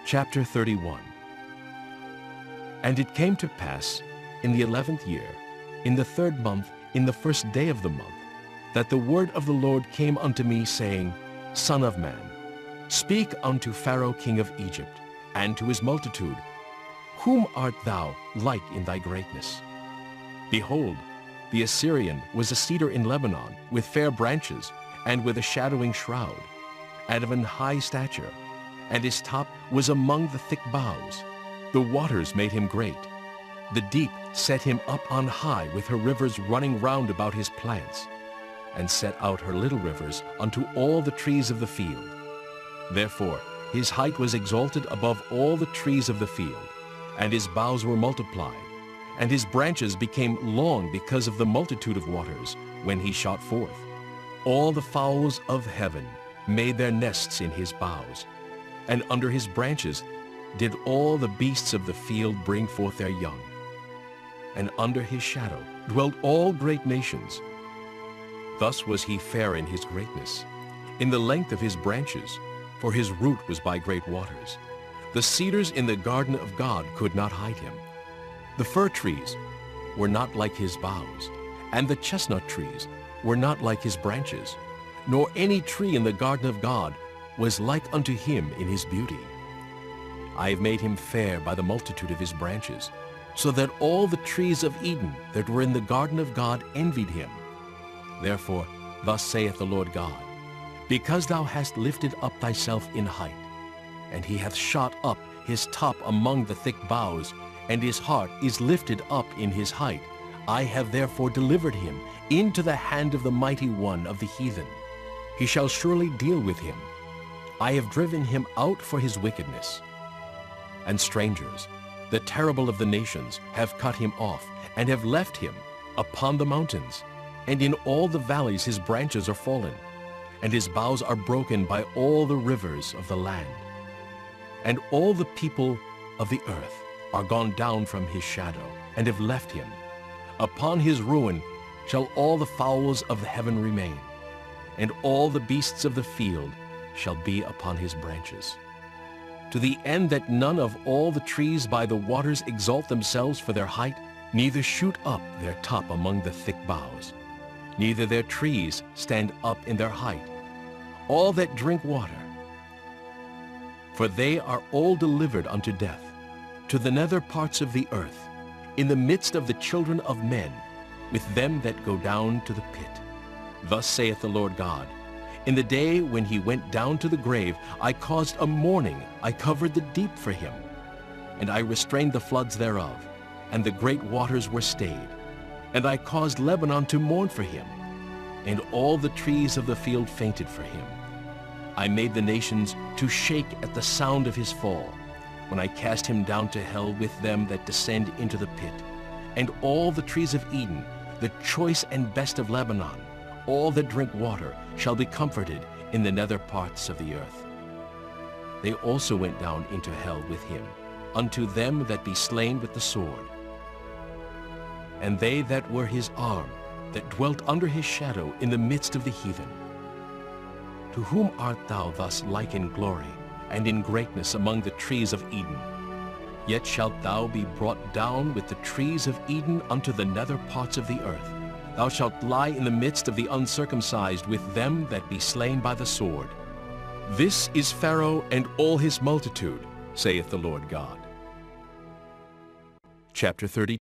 Chapter 31. And it came to pass in the 11th year, in the 3rd month, in the 1st day of the month, that the word of the Lord came unto me, saying, Son of man, speak unto Pharaoh king of Egypt, and to his multitude, Whom art thou like in thy greatness? Behold, the Assyrian was a cedar in Lebanon, with fair branches, and with a shadowing shroud, and of an high stature, and his top was among the thick boughs. The waters made him great. The deep set him up on high, with her rivers running round about his plants, and set out her little rivers unto all the trees of the field. Therefore his height was exalted above all the trees of the field, and his boughs were multiplied, and his branches became long because of the multitude of waters when he shot forth. All the fowls of heaven made their nests in his boughs, and under his branches did all the beasts of the field bring forth their young. And under his shadow dwelt all great nations. Thus was he fair in his greatness, in the length of his branches, for his root was by great waters. The cedars in the garden of God could not hide him. The fir trees were not like his boughs, and the chestnut trees were not like his branches, nor any tree in the garden of God was like unto him in his beauty. I have made him fair by the multitude of his branches, so that all the trees of Eden that were in the garden of God envied him. Therefore, thus saith the Lord God, Because thou hast lifted up thyself in height, and he hath shot up his top among the thick boughs, and his heart is lifted up in his height, I have therefore delivered him into the hand of the mighty one of the heathen. He shall surely deal with him. I have driven him out for his wickedness. And strangers, the terrible of the nations, have cut him off, and have left him upon the mountains. And in all the valleys his branches are fallen, and his boughs are broken by all the rivers of the land. And all the people of the earth are gone down from his shadow, and have left him. Upon his ruin shall all the fowls of the heaven remain, and all the beasts of the field shall be upon his branches. To the end that none of all the trees by the waters exalt themselves for their height, neither shoot up their top among the thick boughs, neither their trees stand up in their height, all that drink water. For they are all delivered unto death, to the nether parts of the earth, in the midst of the children of men, with them that go down to the pit. Thus saith the Lord God, In the day when he went down to the grave, I caused a mourning, I covered the deep for him, and I restrained the floods thereof, and the great waters were stayed. And I caused Lebanon to mourn for him, and all the trees of the field fainted for him. I made the nations to shake at the sound of his fall, when I cast him down to hell with them that descend into the pit. And all the trees of Eden, the choice and best of Lebanon, all that drink water, shall be comforted in the nether parts of the earth. They also went down into hell with him, unto them that be slain with the sword. And they that were his arm, that dwelt under his shadow in the midst of the heathen. To whom art thou thus like in glory, and in greatness among the trees of Eden? Yet shalt thou be brought down with the trees of Eden unto the nether parts of the earth. Thou shalt lie in the midst of the uncircumcised with them that be slain by the sword. This is Pharaoh and all his multitude, saith the Lord God. Chapter 30.